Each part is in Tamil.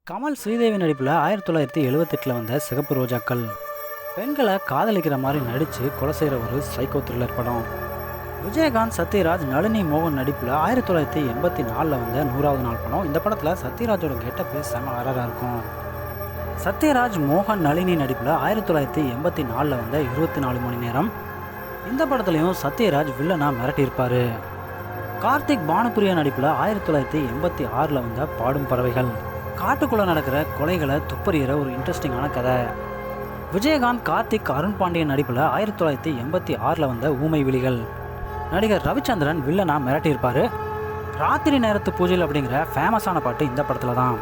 கமல் ஸ்ரீதேவி நடிப்பில் 1978 வந்த சிகப்பு ரோஜாக்கள். பெண்களை காதலிக்கிற மாதிரி நடித்து கொலை செய்கிற ஒரு சைக்கோ த்ரில்லர் படம். விஜயகாந்த், சத்யராஜ், நளினி மோகன் நடிப்பில் 1984 வந்த 100வது நாள் படம். இந்த படத்தில் சத்யராஜோட கெட்டப்பே செம அழகாக இருக்கும். சத்யராஜ், மோகன், நளினி நடிப்பில் 1984 வந்த 24 மணி நேரம். இந்த படத்துலையும் சத்யராஜ் வில்லனா மிரட்டியிருப்பார். கார்த்திக், பானுப்பிரியா நடிப்பில் 1986 வந்த பாடும் பறவைகள். காட்டுக்குள்ளே நடக்கிற கொலைகளை துப்பறிகிற ஒரு இன்ட்ரெஸ்டிங்கான கதை. விஜயகாந்த், கார்த்திக், அருண் பாண்டியன் நடிப்பில் 1986 வந்த ஊமை விழிகள். நடிகர் ரவிச்சந்திரன் வில்லனா மிரட்டியிருப்பார். ராத்திரி நேரத்து பூஜையில் அப்படிங்கிற ஃபேமஸான பாட்டு இந்த படத்தில் தான்.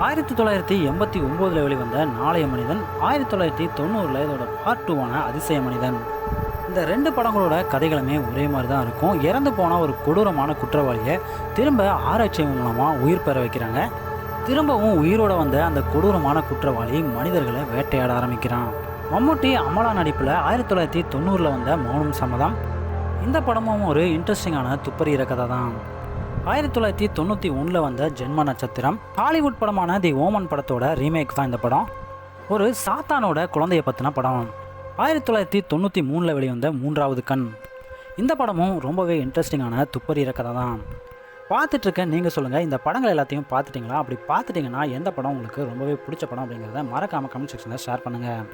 1989 வெளிவந்த நாளைய மனிதன், 1990 இதோட பார்ட் 2 அதிசய மனிதன். இந்த ரெண்டு படங்களோட கதைகளுமே ஒரே மாதிரி தான் இருக்கும். இறந்து போன ஒரு கொடூரமான குற்றவாளியை திரும்ப ஆராய்ச்சி மூலமாக உயிர் பெற வைக்கிறாங்க. திரும்பவும் உயிரோட வந்த அந்த கொடூரமான குற்றவாளி மனிதர்களை வேட்டையாட ஆரம்பிக்கிறான். மம்முட்டி, அமலா நடிப்பில் 1990 வந்த மௌனம் சம்மதம். இந்த படமும் ஒரு இன்ட்ரெஸ்டிங்கான துப்பறிகிற கதை தான். 1991 வந்த ஜென்ம நட்சத்திரம். ஹாலிவுட் படமான தி ஓமன் படத்தோட ரீமேக் தான் இந்த படம். ஒரு சாத்தானோட குழந்தைய பற்றின படம். 1993 வெளிவந்த 3வது கண். இந்த படமும் ரொம்பவே இன்ட்ரெஸ்டிங்கான துப்பறிகிற கதை தான். பார்த்துட்ருக்க நீங்கள் சொல்லுங்கள், இந்த படங்கள் எல்லாத்தையும் பார்த்துட்டிங்களா? அப்படி பார்த்துட்டிங்கன்னா எந்த படம் உங்களுக்கு ரொம்பவே பிடிச்ச படம் அப்படிங்கிறத மறக்காமல் கமெண்ட் செக்ஷனில் ஷேர் பண்ணுங்கள்.